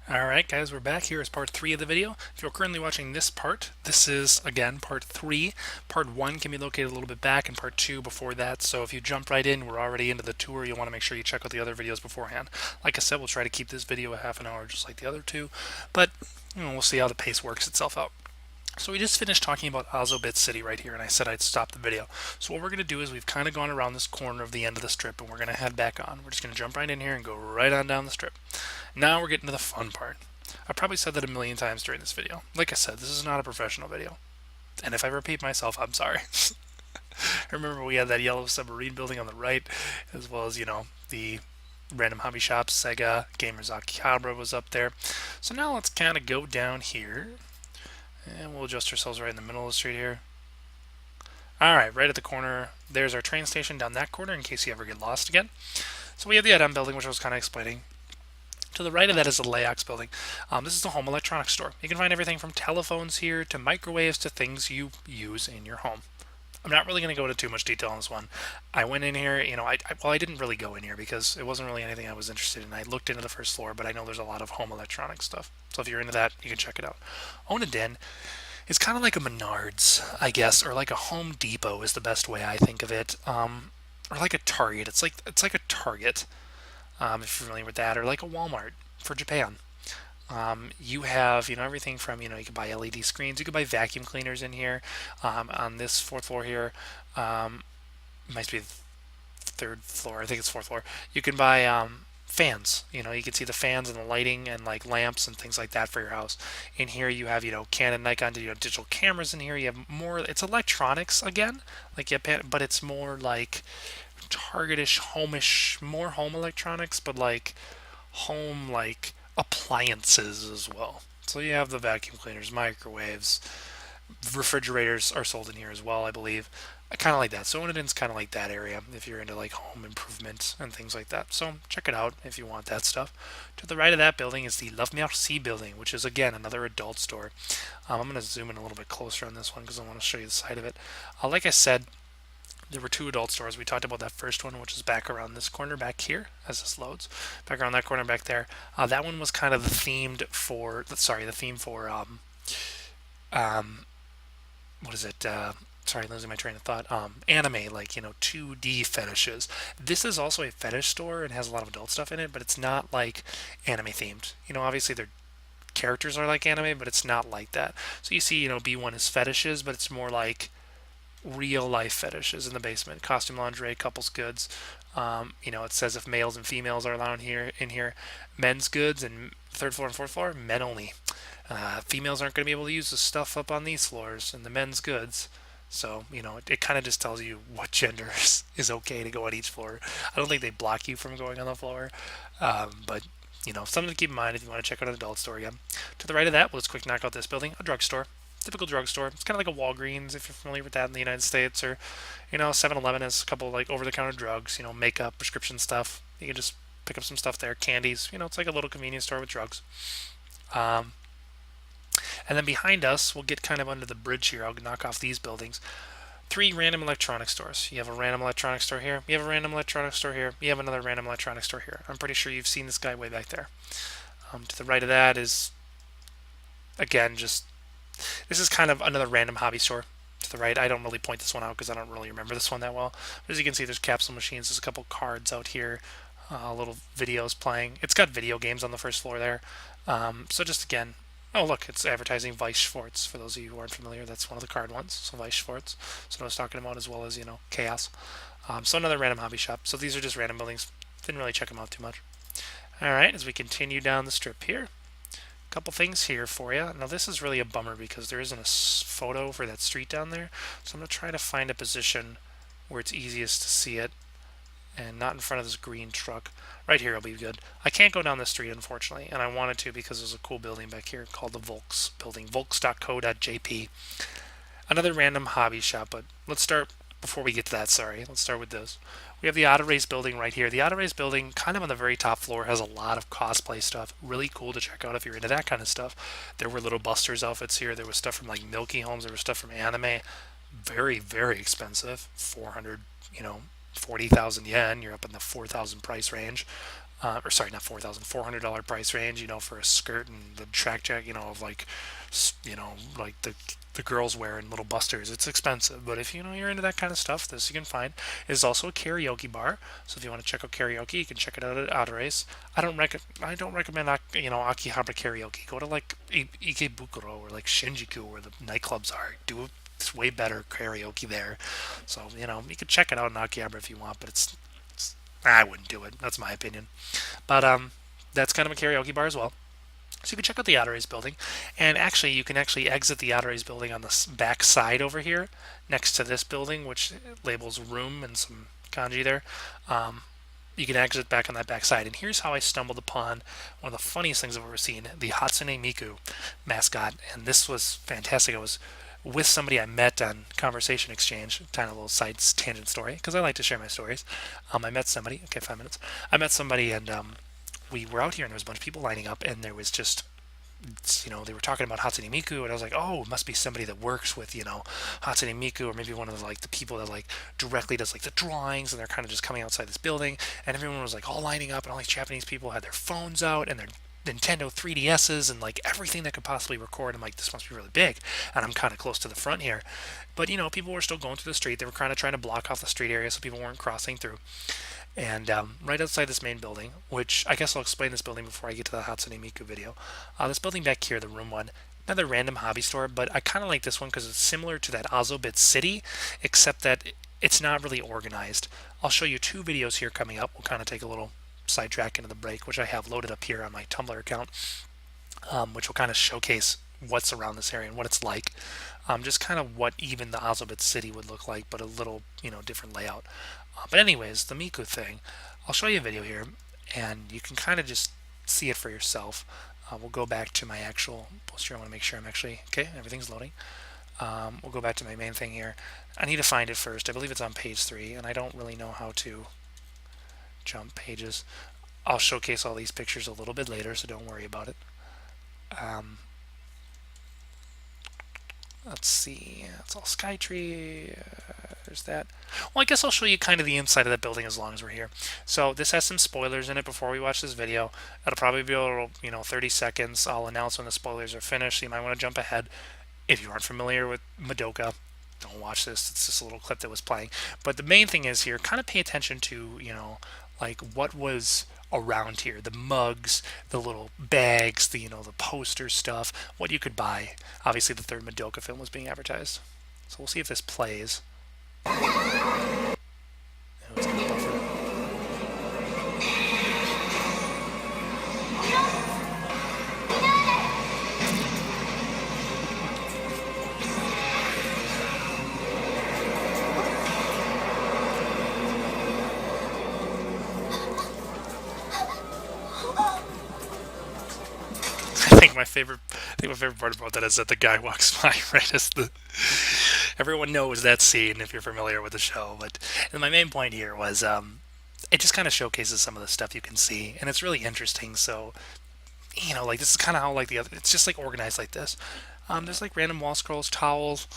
Alright guys, we're back here as part 3 of the video. If you're currently watching this part, this is, again, part 3. Part 1 can be located a little bit back and part 2 before that, so if you jump right in, we're already into the tour. You'll want to make sure you check out the other videos beforehand. Like I said, we'll try to keep this video a half an hour just like the other two, but we'll see how the pace works itself out. So we just finished talking about Azobit City right here, and I said I'd stop the video. So what we're going to do is we've kind of gone around this corner of the end of the strip, and we're going to head back on. We're just going to jump right in here and go right on down the strip. Now we're getting to the fun part. I probably said that a million times during this video. Like I said, this is not a professional video. And if I repeat myself, I'm sorry. Remember, we had that yellow submarine building on the right, as well as, the random hobby shops. Sega, Gamers Akihabara was up there. So now let's kind of go down here. And we'll adjust ourselves right in the middle of the street here. Alright, right at the corner, there's our train station down that corner in case you ever get lost again. So we have the add-on building, which I was kind of explaining. To the right of that is the Layox building. This is the home electronics store. You can find everything from telephones here to microwaves to things you use in your home. I'm not really going to go into too much detail on this one. I went in here, I didn't really go in here because it wasn't really anything I was interested in. I looked into the first floor, but I know there's a lot of home electronics stuff. So if you're into that, you can check it out. Oniden is kind of like a Menards, I guess, or like a Home Depot is the best way I think of it. Or like a Target. It's like a Target, if you're familiar with that, or like a Walmart for Japan. You have, everything from, you can buy LED screens, you can buy vacuum cleaners in here. On this fourth floor here, might be the third floor, I think it's fourth floor. You can buy fans. You can see the fans and the lighting and like lamps and things like that for your house. In here you have, Canon, Nikon, digital cameras in here. You have more, it's electronics again, like but it's more like Targetish, homeish, more home electronics, but like home like appliances as well. So you have the vacuum cleaners, microwaves, refrigerators are sold in here as well, I believe. Kind of like that. So Oniden's kind of like that area if you're into like home improvement and things like that. So check it out if you want that stuff. To the right of that building is the Love Merci building, which is again another adult store. I'm going to zoom in a little bit closer on this one because I want to show you the side of it. Like I said, there were two adult stores. We talked about that first one, which is back around this corner back here as this loads. Back around that corner back there. That one was kind of the theme for what is it? Sorry, losing my train of thought. Anime, like 2D fetishes. This is also a fetish store and has a lot of adult stuff in it, but it's not like anime themed. Obviously their characters are like anime, but it's not like that. So you see, B1 is fetishes, but it's more like real life fetishes in the basement. Costume, lingerie, couples goods. It says if males and females are allowed here in here. Men's goods and third floor and fourth floor, men only. Females aren't going to be able to use the stuff up on these floors and the men's goods. So, it kind of just tells you what gender is okay to go on each floor. I don't think they block you from going on the floor. But, something to keep in mind if you want to check out an adult store again. To the right of that, let's quick knock out this building, a drugstore. Typical drugstore. It's kind of like a Walgreens if you're familiar with that in the United States, or 7-Eleven has a couple like over-the-counter drugs, makeup, prescription stuff. You can just pick up some stuff there, candies. It's like a little convenience store with drugs. And then behind us, we'll get kind of under the bridge here. I'll knock off these buildings. 3 random electronics stores. You have a random electronics store here. You have a random electronics store here. You have another random electronics store here. I'm pretty sure you've seen this guy way back there. To the right of that is, again, this is kind of another random hobby store. To the right, I don't really point this one out because I don't really remember this one that well. But as you can see, there's capsule machines. There's a couple cards out here. Little videos playing. It's got video games on the first floor there. So just again, oh, look, it's advertising Weiss Schwartz. For those of you who aren't familiar, that's one of the card ones. So Weiss Schwartz. So I was talking about, as well as, Chaos. So another random hobby shop. So these are just random buildings. Didn't really check them out too much. Alright, as we continue down the strip here. A couple things here for you. Now this is really a bummer because there isn't a photo for that street down there. So I'm going to try to find a position where it's easiest to see it. And not in front of this green truck. Right here will be good. I can't go down the street, unfortunately, and I wanted to because there's a cool building back here called the Volks building, volks.co.jp. Another random hobby shop, but let's start, before we get to that, let's start with this. We have the Auto Race building right here. The Auto Race building, kind of on the very top floor, has a lot of cosplay stuff. Really cool to check out if you're into that kind of stuff. There were little Busters outfits here. There was stuff from like Milky Homes. There was stuff from anime. Very, very expensive. 400, 40,000 yen. You're up in the 4,000 price range. or sorry, not 4,000, $400 price range, for a skirt and the track jacket, of like, like the girls wear in Little Busters. It's expensive, but if you're into that kind of stuff, this you can find. It is also a karaoke bar, so if you want to check out karaoke, you can check it out at Outerace. I don't recommend Akihabara karaoke. Go to like Ikebukuro or like Shinjuku where the nightclubs are. It's way better karaoke there. So you can check it out in Akihabara if you want, but I wouldn't do it. That's my opinion. But that's kind of a karaoke bar as well. So you can check out the Outer building, and actually you can actually exit the Outer building on the back side over here, next to this building, which labels room and some kanji there. You can exit back on that back side, and here's how I stumbled upon one of the funniest things I've ever seen: the Hatsune Miku mascot, and this was fantastic. I was with somebody I met on Conversation Exchange, kind of a little side tangent story, because I like to share my stories. I met somebody, okay, 5 minutes. I met somebody, and we were out here, and there was a bunch of people lining up, and there was just, they were talking about Hatsune Miku, and I was like, oh, it must be somebody that works with, Hatsune Miku, or maybe one of the, like, the people that, like, directly does, like, the drawings, and they're kind of just coming outside this building, and everyone was, like, all lining up, and all these Japanese people had their phones out, and their Nintendo 3DSs, and, like, everything that could possibly record. I'm like, this must be really big, and I'm kind of close to the front here. But, people were still going through the street. They were kind of trying to block off the street area so people weren't crossing through. And right outside this main building, which I guess I'll explain this building before I get to the Hatsune Miku video. This building back here, the room one, another random hobby store, but I kind of like this one because it's similar to that Azobit City, except that it's not really organized. I'll show you 2 videos here coming up. We'll kind of take a little sidetrack into the break, which I have loaded up here on my Tumblr account, which will kind of showcase what's around this area and what it's like. Just kind of what even the Azobit City would look like, but a little, different layout. But anyways, the Miku thing, I'll show you a video here, and you can kind of just see it for yourself. We'll go back to my actual poster. I want to make sure I'm actually, okay, everything's loading. We'll go back to my main thing here. I need to find it first. I believe it's on page 3, and I don't really know how to jump pages. I'll showcase all these pictures a little bit later, so don't worry about it. Let's see, it's all Skytree, there's that. Well, I guess I'll show you kind of the inside of that building as long as we're here. So this has some spoilers in it before we watch this video. It'll probably be a little, 30 seconds. I'll announce when the spoilers are finished, so you might want to jump ahead. If you aren't familiar with Madoka, don't watch this. It's just a little clip that was playing. But the main thing is here, kind of pay attention to, like what was around here, the mugs, the little bags, the poster stuff, what you could buy. Obviously the 3rd Madoka film was being advertised, so we'll see if this plays. Oh, it's gonna buffer. I think my favorite part about that is that the guy walks by right as everyone knows that scene if you're familiar with the show. But my main point here was it just kind of showcases some of the stuff you can see, and it's really interesting. So like this is kind of how like the other, it's just like organized like this. There's like random wall scrolls, towels,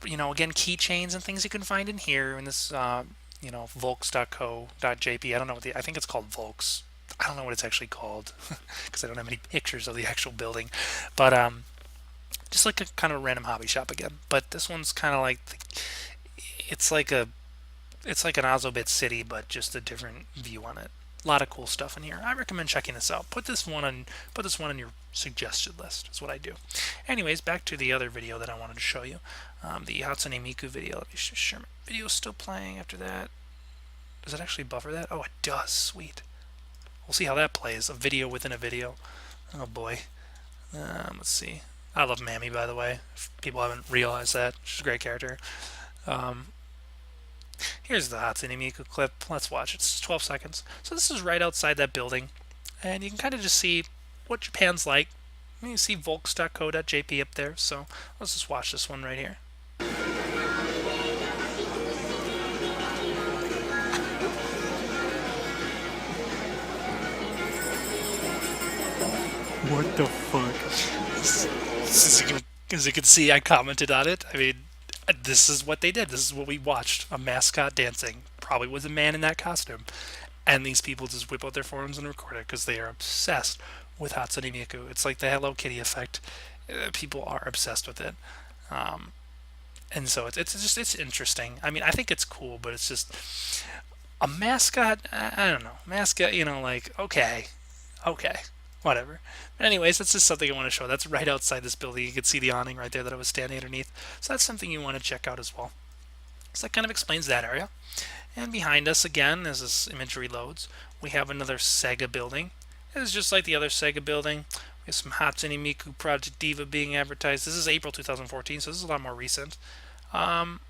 again keychains and things you can find in here in this volks.co.jp. I don't know I think it's called Volks. I don't know what it's actually called because I don't have any pictures of the actual building, but just like a kind of random hobby shop again. But this one's kind of like it's like an Azobit City, but just a different view on it. A lot of cool stuff in here. I recommend checking this out. Put this one on your suggested list. Is what I do. Anyways, back to the other video that I wanted to show you, the Hatsune Miku video. Let me just share my video. Still playing after that. Does it actually buffer that? Oh, it does. Sweet. We'll see how that plays. A video within a video. Oh boy. Let's see. I love Mammy, by the way. If people haven't realized that, she's a great character. Here's the Hatsune Miku clip. Let's watch it. It's 12 seconds. So this is right outside that building, and you can kind of just see what Japan's like. You see volks.co.jp up there. So let's just watch this one right here. What the fuck? As you can see, I commented on it. I mean, this is what they did. This is what we watched. A mascot dancing. Probably was a man in that costume. And these people just whip out their phones and record it because they are obsessed with Hatsune Miku. It's like the Hello Kitty effect. People are obsessed with it. Um, and so it's interesting. I mean, I think it's cool, but it's just a mascot. I don't know, mascot. Like okay, whatever. But anyways, that's just something I want to show. That's right outside this building. You can see the awning right there that I was standing underneath. So that's something you want to check out as well. So that kind of explains that area. And behind us again, as this imagery loads, we have another Sega building. It's just like the other Sega building. We have some Hatsune Miku Project Diva being advertised. This is April 2014, so this is a lot more recent. Um,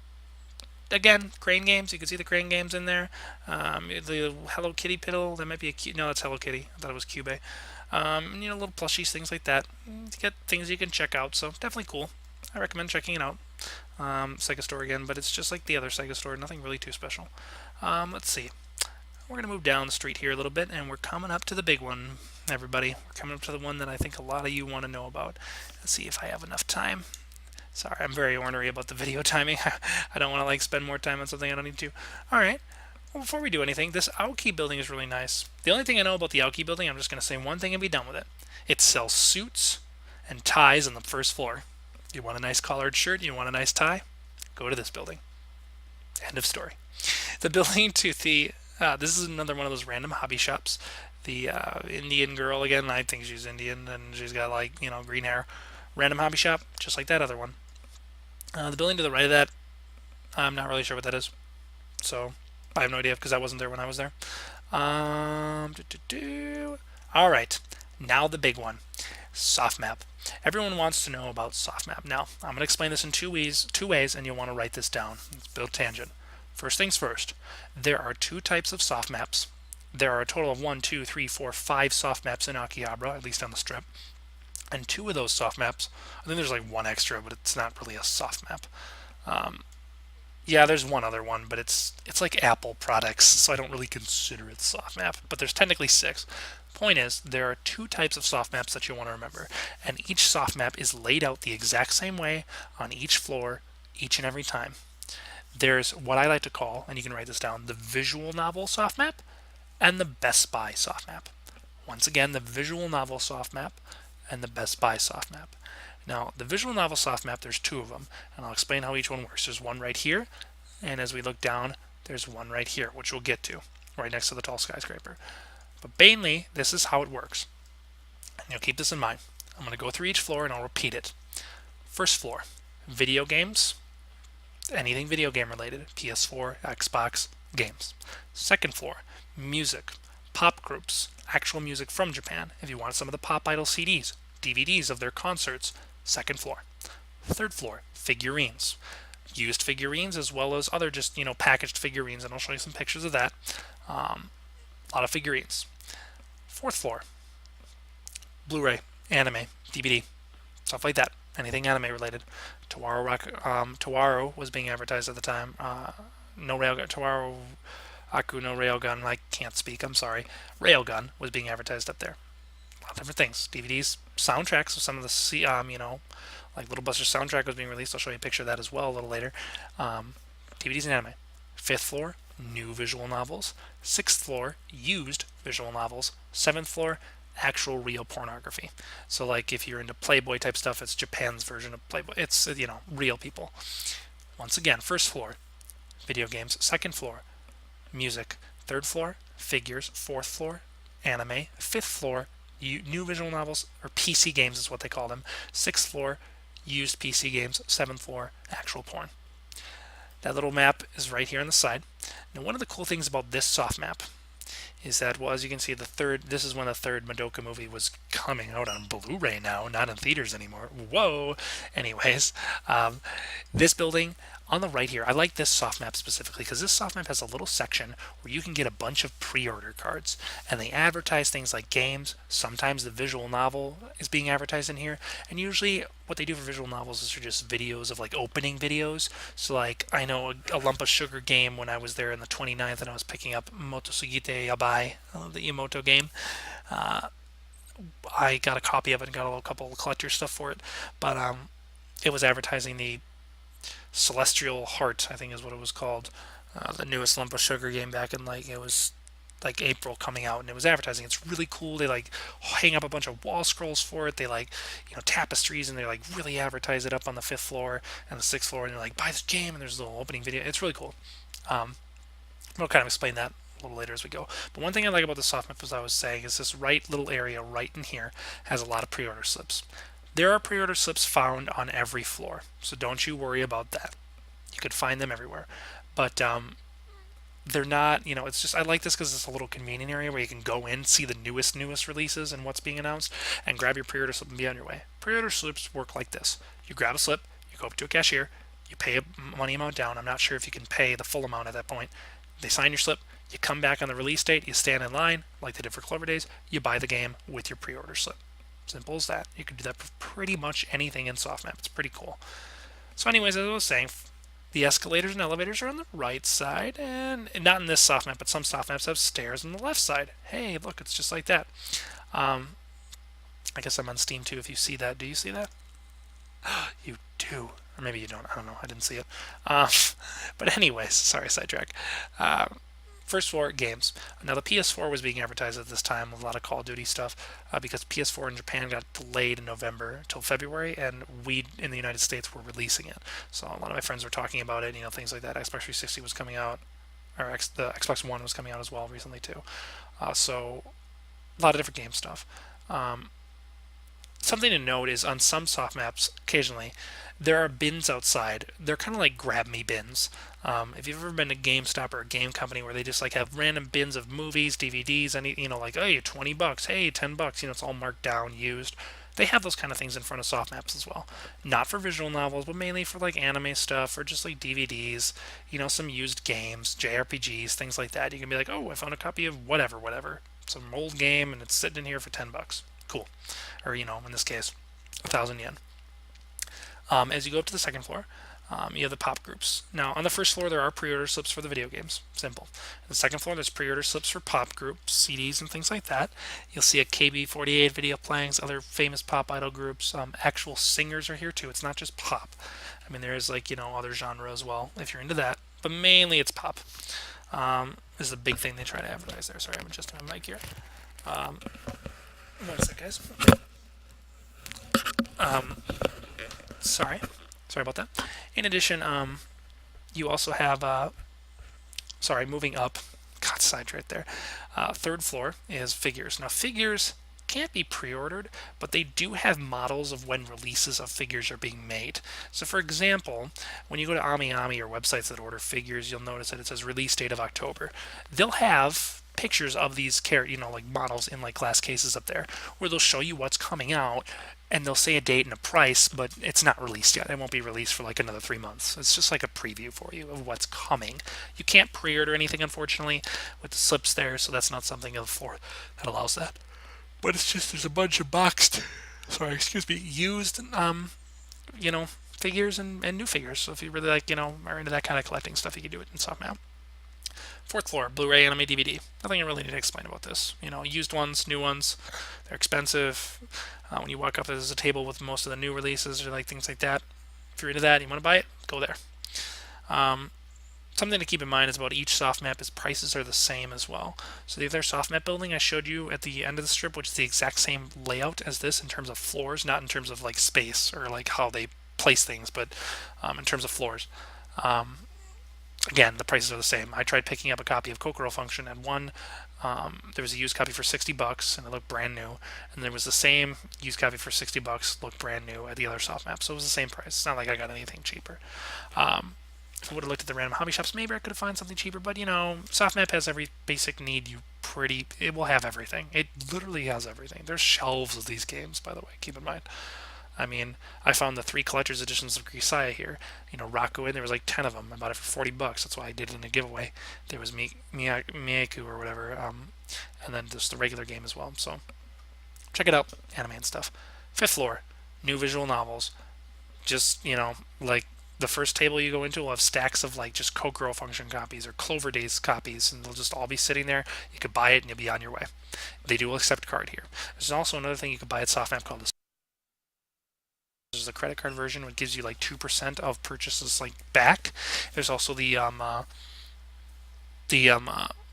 Again, crane games. You can see the crane games in there. The Hello Kitty piddle. That might be a no, that's Hello Kitty. I thought it was Cube. Little plushies, things like that. You get things you can check out. So definitely cool. I recommend checking it out. Sega Store again, but it's just like the other Sega Store. Nothing really too special. Let's see. We're gonna move down the street here a little bit, and we're coming up to the big one, everybody. We're coming up to the one that I think a lot of you want to know about. Let's see if I have enough time. Sorry, I'm very ornery about the video timing. I don't want to spend more time on something I don't need to. All right. Well, before we do anything, this Aoki building is really nice. The only thing I know about the Aoki building, I'm just going to say one thing and be done with it. It sells suits and ties on the first floor. You want a nice collared shirt? You want a nice tie? Go to this building. End of story. The building to the this is another one of those random hobby shops. The Indian girl again. I think she's Indian and she's got green hair. Random hobby shop, just like that other one. The building to the right of that, I'm not really sure what that is. So I have no idea because I wasn't there when I was there. All right, now the big one, soft map. Everyone wants to know about soft map. Now I'm going to explain this in two ways, and you'll want to write this down. Let's build tangent. First things first. There are two types of soft maps. There are a total of 1, 2, 3, 4, 5 soft maps in Akihabara, at least on the strip. And two of those soft maps, I think there's one extra, but it's not really a soft map. Yeah, there's one other one, but it's like Apple products, so I don't really consider it soft map. But there's technically 6. Point is, there are two types of soft maps that you want to remember, and each soft map is laid out the exact same way on each floor, each and every time. There's what I like to call, and you can write this down, the visual novel soft map and the Best Buy soft map. Once again, the visual novel soft map and the Best Buy soft map. Now, the visual novel soft map, there's 2 of them, and I'll explain how each one works. There's one right here, and as we look down, there's one right here, which we'll get to, right next to the tall skyscraper. But mainly, this is how it works. And you'll keep this in mind. I'm going to go through each floor, and I'll repeat it. First floor, video games, anything video game related, PS4, Xbox, games. Second floor, music, pop groups, actual music from Japan. If you want some of the Pop Idol CDs, DVDs of their concerts, second floor. Third floor, figurines. Used figurines as well as other just, packaged figurines, and I'll show you some pictures of that. A lot of figurines. Fourth floor, Blu-ray, anime, DVD, stuff like that. Anything anime related. Tawaro was being advertised at the time. No Railgun. Tawaro Aku no Railgun. I can't speak. I'm sorry. Railgun was being advertised up there. A lot of different things. DVDs, soundtracks of some of the like Little Buster's soundtrack was being released. I'll show you a picture of that as well a little later. DVDs and anime. Fifth floor, new visual novels. Sixth floor, used visual novels. Seventh floor, actual real pornography. So if you're into Playboy type stuff, it's Japan's version of Playboy. It's real people. Once again, first floor, video games. Second floor, music. Third floor, figures. Fourth floor, anime. Fifth floor, new visual novels, or PC games is what they call them. Sixth floor, used PC games. Seventh floor, actual porn. That little map is right here on the side. Now, one of the cool things about this soft map is that, as you can see, this is when the third Madoka movie was coming out on Blu-ray now, not in theaters anymore. Whoa! Anyways, this building on the right here, I like this soft map specifically because this soft map has a little section where you can get a bunch of pre-order cards, and they advertise things like games. Sometimes the visual novel is being advertised in here, and usually what they do for visual novels is just videos of opening videos. So I know a Lump of Sugar game when I was there on the 29th and I was picking up Motosugite Yabai, the Emoto game. I got a copy of it and got a couple of collector stuff for it, but it was advertising the Celestial Heart, I think is what it was called, the newest Lump of Sugar game back in it was like April coming out, and it was advertising. It's really cool. They like hang up a bunch of wall scrolls for it. They like, tapestries, and they like really advertise it up on the fifth floor and the sixth floor, and they're like, buy this game, and there's a little opening video. It's really cool. We'll kind of explain that a little later as we go. But one thing I like about the soft map, as I was saying, is this right little area right in here has a lot of pre-order slips. There are pre-order slips found on every floor, so don't you worry about that. You could find them everywhere. But they're not, it's just, I like this because it's a little convenient area where you can go in, see the newest releases and what's being announced, and grab your pre-order slip and be on your way. Pre-order slips work like this. You grab a slip, you go up to a cashier, you pay a money amount down. I'm not sure if you can pay the full amount at that point. They sign your slip, you come back on the release date, you stand in line, like they did for Clover Days, you buy the game with your pre-order slip. Simple as that. You can do that for pretty much anything in softmap. It's pretty cool. So anyways, as I was saying, the escalators and elevators are on the right side, and not in this soft map, but some soft maps have stairs on the left side. Hey, look, it's just like that. I guess I'm on Steam too if you see that. Do you see that? You do. Or maybe you don't. I don't know. I didn't see it. But anyways, sorry, sidetrack. First floor, games. Now, the PS4 was being advertised at this time with a lot of Call of Duty stuff because PS4 in Japan got delayed in November till February, and we in the United States were releasing it. So a lot of my friends were talking about it, things like that. Xbox 360 was coming out, or the Xbox One was coming out as well recently too. So a lot of different game stuff. Something to note is on some soft maps, occasionally, there are bins outside. They're kind of like grab me bins. If you've ever been to GameStop or a game company where they just like have random bins of movies, DVDs, like, hey, $20, hey, $10, it's all marked down, used. They have those kind of things in front of soft maps as well. Not for visual novels, but mainly for like anime stuff or just like DVDs, some used games, JRPGs, things like that. You can be like, oh, I found a copy of whatever, some old game, and it's sitting in here for $10. Cool. Or, in this case, 1,000 yen. As you go up to the second floor, you have the pop groups. Now, on the first floor, there are pre-order slips for the video games. Simple. On the second floor, there's pre-order slips for pop groups, CDs, and things like that. You'll see a KB48 video playing, other famous pop idol groups. Actual singers are here, too. It's not just pop. I mean, there is, other genre as well, if you're into that. But mainly, it's pop. This is a big thing they try to advertise there. Sorry, I'm adjusting my mic here. One sec, guys. Sorry about that. In addition, you also have, moving up, got sidetracked there. Third floor is figures. Now, figures can't be pre-ordered, but they do have models of when releases of figures are being made. So, for example, when you go to AmiAmi or websites that order figures, you'll notice that it says release date of October. They'll have pictures of these models in like glass cases up there, where they'll show you what's coming out, and they'll say a date and a price, but it's not released yet. It won't be released for like another 3 months. It's just like a preview for you of what's coming. You can't pre-order anything, unfortunately, with the slips there, so that's not something of the floor that allows that. But it's just there's a bunch of used, figures and new figures. So if you really like, are into that kind of collecting stuff, you can do it in softmap. Fourth floor, Blu-ray, anime, DVD. Nothing I really need to explain about this. Used ones, new ones, they're expensive. When you walk up, there's a table with most of the new releases or like things like that. If you're into that, you want to buy it, go there. Something to keep in mind is about each soft map is prices are the same as well. So the other soft map building I showed you at the end of the strip, which is the exact same layout as this in terms of floors, not in terms of like space or like how they place things, but in terms of floors. Again, the prices are the same. I tried picking up a copy of Kokoro Function, and one, there was a used copy for $60, and it looked brand new. And there was the same used copy for $60, looked brand new at the other soft map. So it was the same price. It's not like I got anything cheaper. If I would have looked at the random hobby shops, maybe I could have found something cheaper. But soft map has every basic need it will have everything. It literally has everything. There's shelves of these games, by the way. Keep in mind. I mean, I found the 3 collector's editions of Grisaya here. Raku, and there was like 10 of them. I bought it for $40. That's why I did it in a giveaway. There was Miku or whatever, and then just the regular game as well. So check it out, anime and stuff. Fifth floor, new visual novels. Just like the first table you go into will have stacks of like just Kokoro Function copies or Clover Days copies, and they'll just all be sitting there. You could buy it and you'll be on your way. They do accept card here. There's also another thing you could buy at softmap called the There's a credit card version which gives you like 2% of purchases like back. There's also the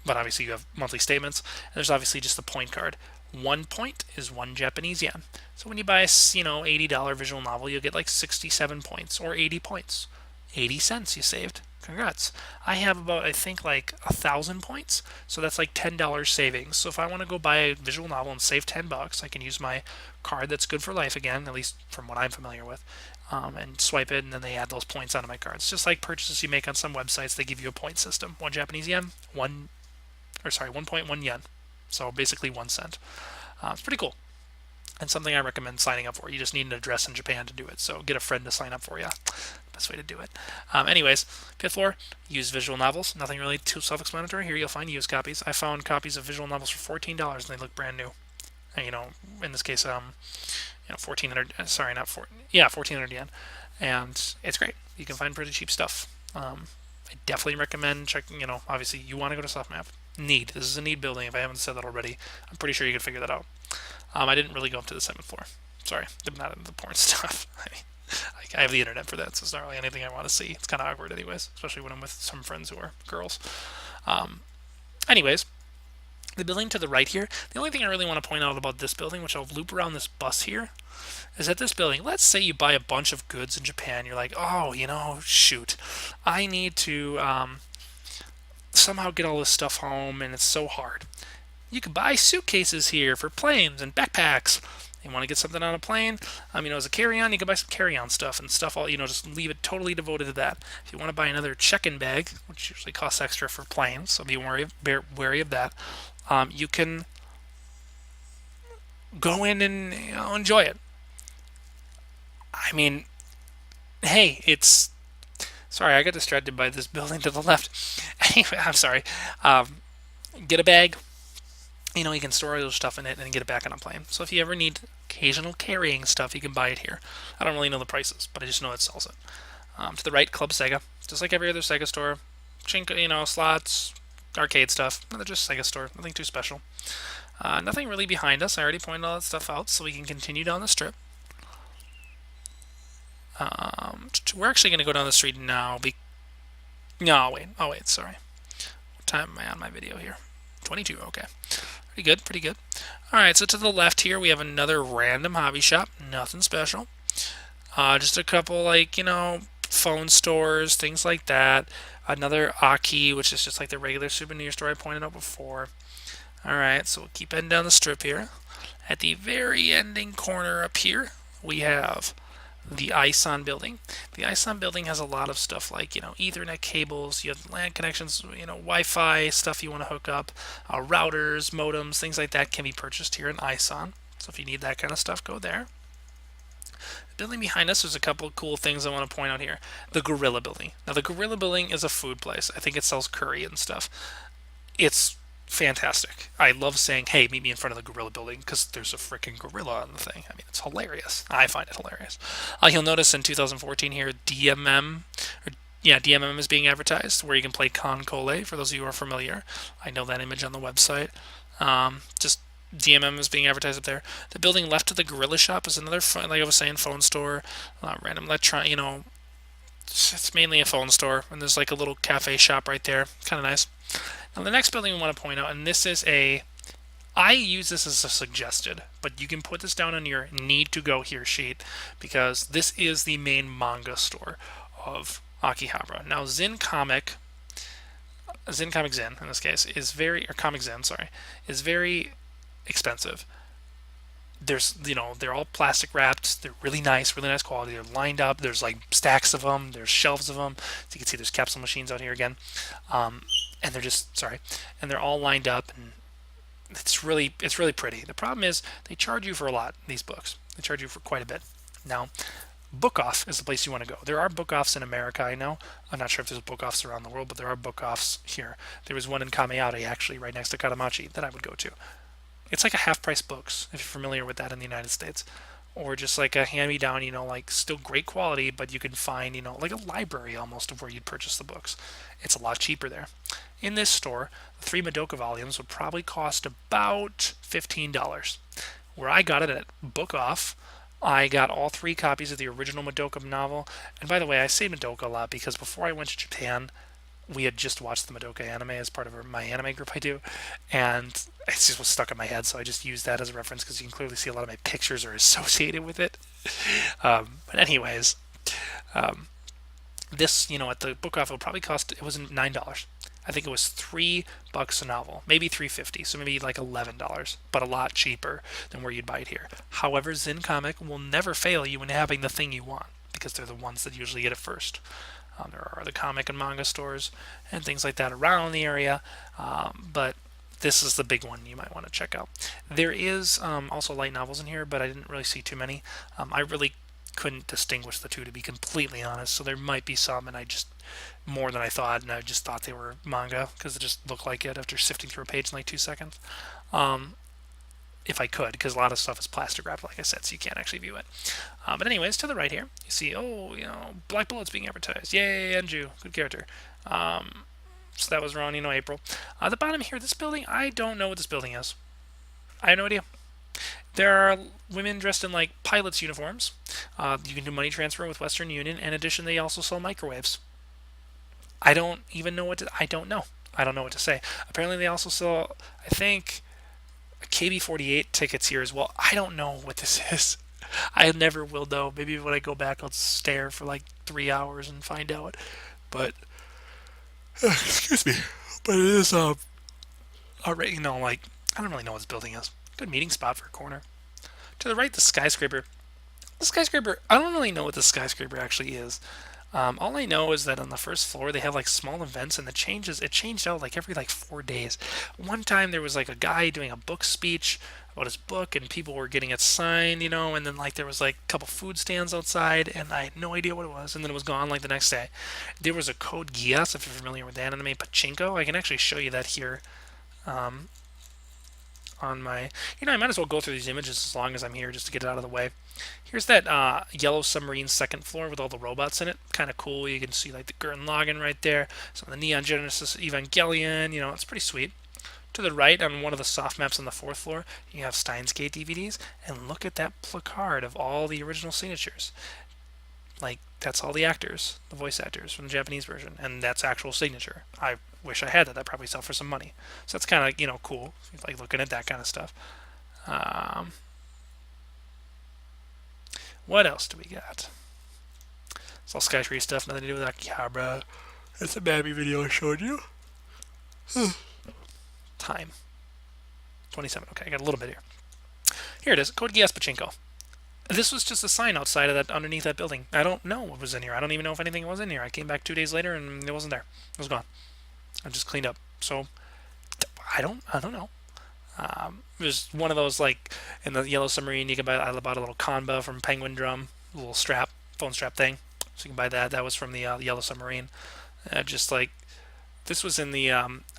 but obviously you have monthly statements. And there's obviously just the point card. 1 point is 1 Japanese yen. So when you buy a $80 visual novel, you'll get like 67 points or 80 points. 80 cents you saved. Congrats. I have about, I think, like 1,000 points. So that's like $10 savings. So if I want to go buy a visual novel and save $10, I can use my card that's good for life again, at least from what I'm familiar with, and swipe it, and then they add those points onto my cards. Just like purchases you make on some websites, they give you a point system. 1 Japanese yen, 1.1 yen. So basically 1 cent. It's pretty cool. And something I recommend signing up for. You just need an address in Japan to do it. So get a friend to sign up for you. Best way to do it. Anyways, fifth floor, use visual novels. Nothing really too self-explanatory. Here you'll find used copies. I found copies of visual novels for $14 and they look brand new. And, in this case, 1,400. Sorry, not 4. Yeah, 1,400 yen. And it's great. You can find pretty cheap stuff. I definitely recommend checking. Obviously you want to go to SoftMap. This is a need building. If I haven't said that already, I'm pretty sure you could figure that out. I didn't really go up to the 7th floor. Sorry, I'm not into the porn stuff. I have the internet for that, so it's not really anything I want to see. It's kind of awkward anyways, especially when I'm with some friends who are girls. Anyways, the building to the right here, the only thing I really want to point out about this building, which I'll loop around this bus here, is that this building, let's say you buy a bunch of goods in Japan, you're like, oh, shoot, I need to somehow get all this stuff home, and it's so hard. You can buy suitcases here for planes and backpacks. You want to get something on a plane, as a carry-on, you can buy some carry-on stuff and stuff. Just leave it totally devoted to that. If you want to buy another check-in bag, which usually costs extra for planes, so be wary of that. You can go in and enjoy it. Hey, it's. Sorry, I got distracted by this building to the left. Anyway, I'm sorry. Get a bag. You can store your stuff in it and get it back on a plane. So if you ever need occasional carrying stuff, you can buy it here. I don't really know the prices, but I just know it sells it. To the right, Club Sega. Just like every other Sega store. Slots, arcade stuff. Another just Sega store. Nothing too special. Nothing really behind us. I already pointed all that stuff out, so we can continue down the strip. We're actually going to go down the street now. Oh, wait, sorry. What time am I on my video here? 22, okay. Pretty good. Alright, so to the left here, we have another random hobby shop. Nothing special. Just a couple, phone stores, things like that. Another Aki, which is just like the regular souvenir store I pointed out before. Alright, so we'll keep heading down the strip here. At the very ending corner up here, we have the ISON building. The ISON building has a lot of stuff like, Ethernet cables, you have LAN connections, Wi-Fi stuff you want to hook up, routers, modems, things like that can be purchased here in ISON. So if you need that kind of stuff, go there. The building behind us, there's a couple of cool things I want to point out here. The Gorilla Building. Now the Gorilla Building is a food place. I think it sells curry and stuff. It's fantastic. I love saying, hey, meet me in front of the Gorilla Building because there's a freaking gorilla on the thing. It's hilarious. I find it hilarious. You'll notice in 2014 here, DMM is being advertised where you can play Concole for those of you who are familiar. I know that image on the website. Just DMM is being advertised up there. The building left of the Gorilla Shop is another, like I was saying, phone store, random electronic, it's mainly a phone store, and there's like a little cafe shop right there. Kind of nice. Now the next building we want to point out, and this is I use this as a suggested, but you can put this down on your need to go here sheet because this is the main manga store of Akihabara. Now Comic Zen in this case Comic Zen, is very expensive. They're all plastic wrapped. They're really nice quality. They're lined up. There's like stacks of them. There's shelves of them. So you can see there's capsule machines out here again. And they're all lined up, and it's really pretty. The problem is they charge you for a lot, these books. They charge you for quite a bit. Now, Book Off is the place you want to go. There are book offs in America, I know. I'm not sure if there's book offs around the world, but there are book offs here. There was one in Kameyate, actually, right next to Katamachi, that I would go to. It's like a half-price books, if you're familiar with that in the United States. Or just like a hand-me-down, like still great quality, but you can find, like a library almost of where you'd purchase the books. It's a lot cheaper there. In this store, the 3 Madoka volumes would probably cost about $15. Where I got it at Book Off, I got all 3 copies of the original Madoka novel. And by the way, I say Madoka a lot because before I went to Japan, we had just watched the Madoka anime as part of my anime group I do, and it just was stuck in my head, so I just used that as a reference because you can clearly see a lot of my pictures are associated with it. But anyways, this, at the book off, it would probably cost, it was $9. I think it was $3 a novel, maybe $3.50, so maybe like $11, but a lot cheaper than where you'd buy it here. However, Zen Comic will never fail you in having the thing you want because they're the ones that usually get it first. There are other comic and manga stores and things like that around the area, but this is the big one you might want to check out. There is also light novels in here, but I didn't really see too many. I really couldn't distinguish the two, to be completely honest, so there might be some, and I just more than I thought, and I just thought they were manga because it just looked like it after sifting through a page in like 2 seconds. If I could, because a lot of stuff is plastic wrapped, like I said, so you can't actually view it. But anyways, to the right here, you see, Black Bullet's being advertised. Yay, Enju, good character. So that was wrong, April. The bottom here, this building, I don't know what this building is. I have no idea. There are women dressed in like pilots' uniforms. You can do money transfer with Western Union. In addition, they also sell microwaves. I don't even know I don't know. I don't know what to say. Apparently, they also sell, I think, KB48 tickets here as well. I don't know what this is. I never will know. Maybe when I go back, I'll stare for like 3 hours and find out. But excuse me. But it is already, like, I don't really know what this building is. Good meeting spot for a corner. To the right, the skyscraper. The skyscraper, I don't really know what the skyscraper actually is. All I know is that on the first floor they have like small events, and it changed out like every like 4 days. One time there was like a guy doing a book speech about his book, and people were getting it signed, and then like there was like a couple food stands outside, and I had no idea what it was, and then it was gone like the next day. There was a Code Geass, if you're familiar with that anime, Pachinko. I can actually show you that here. On my, I might as well go through these images as long as I'm here just to get it out of the way. Here's that yellow submarine second floor with all the robots in it. Kind of cool. You can see like the Gurren Lagann right there. Some of the Neon Genesis Evangelion. It's pretty sweet. To the right, on one of the soft maps on the fourth floor, you have Steins Gate DVDs. And look at that placard of all the original signatures. Like, that's all the actors, the voice actors from the Japanese version, and that's actual signature. I wish I had that. That'd probably sell for some money. So that's kind of, cool, like looking at that kind of stuff. What else do we got? It's all Skytree stuff, nothing to do with Akihabara. That's a Babby video I showed you. Time. 27. Okay, I got a little bit here. Here it is, Code Geass Pachinko. This was just a sign outside of that, underneath that building. I don't know what was in here. I don't even know if anything was in here. I came back 2 days later and it wasn't there. It was gone. I just cleaned up. So I don't know. It was one of those, like in the Yellow Submarine, you can buy. I bought a little Kanba from Penguin Drum, a little strap, phone strap thing. So you can buy that. That was from the Yellow Submarine. Just like this was in the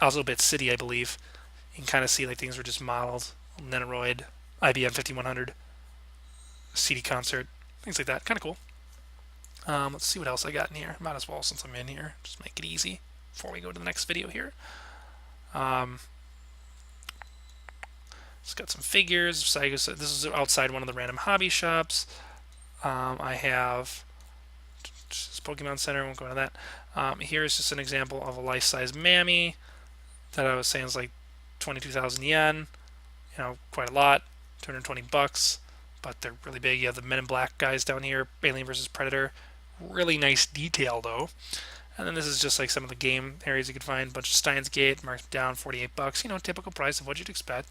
Ozobit City, I believe. You can kind of see like things were just modeled. Nenoid, IBM 5100. CD concert, things like that. Kind of cool. Let's see what else I got in here. Might as well, since I'm in here, just make it easy before we go to the next video here. It's got some figures. This is outside one of the random hobby shops. I have Pokemon Center. I won't go into that. Here's just an example of a life-size Mammy that I was saying is like 22,000 yen. Quite a lot. $220. But they're really big. You have the Men in Black guys down here, Alien vs. Predator. Really nice detail, though. And then this is just like some of the game areas you could find. A bunch of Steins Gate, marked down, $48. Typical price of what you'd expect.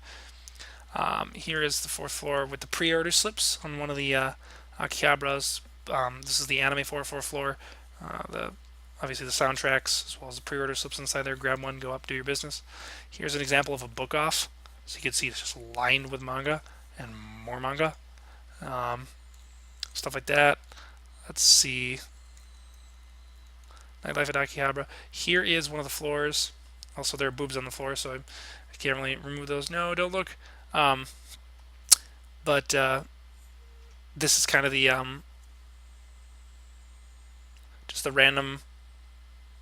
Here is the fourth floor with the pre-order slips on one of the Akihabaras. This is the Anime 44 floor. Obviously the soundtracks, as well as the pre-order slips inside there. Grab one, go up, do your business. Here's an example of a book off. So you can see it's just lined with manga and more manga. Stuff like that. Let's see. Nightlife at Akihabara. Here is one of the floors. Also, there are boobs on the floor, so I can't really remove those. No, don't look. But this is kind of the just the random.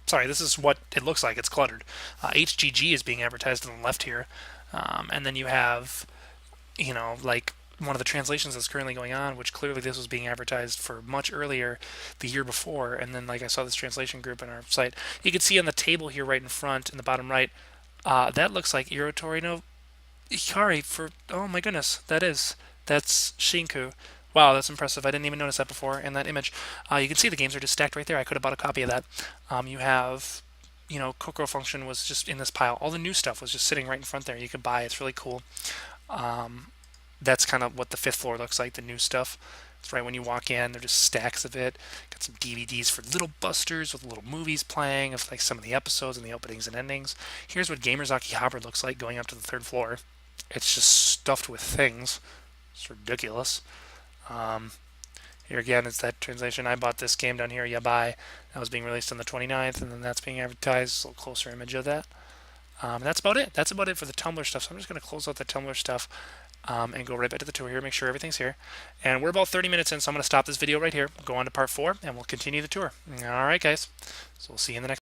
Sorry, this is what it looks like. It's cluttered. HGG is being advertised on the left here, and then you have, like one of the translations that's currently going on, which clearly this was being advertised for much earlier the year before. And then, like, I saw this translation group on our site. You can see on the table here right in front in the bottom right, that looks like Irotori no Hikari for, oh my goodness, that's Shinku. Wow, that's impressive. I didn't even notice that before in that image. You can see the games are just stacked right there. I could have bought a copy of that. You have, Kokoro Function was just in this pile. All the new stuff was just sitting right in front there. You could buy. It's really cool. That's kind of what the fifth floor looks like, the new stuff. It's right when you walk in, there are just stacks of it. Got some DVDs for little busters with little movies playing of like some of the episodes and the openings and endings. Here's what Gamers Akihabara looks like going up to the third floor. It's just stuffed with things. It's ridiculous. Here again, it's that translation. I bought this game down here, Yabai. That was being released on the 29th, and then that's being advertised. A little closer image of that. And that's about it. That's about it for the Tumblr stuff. So I'm just going to close out the Tumblr stuff and go right back to the tour here, make sure everything's here. And we're about 30 minutes in, so I'm going to stop this video right here, go on to part 4, and we'll continue the tour. All right, guys. So we'll see you in the next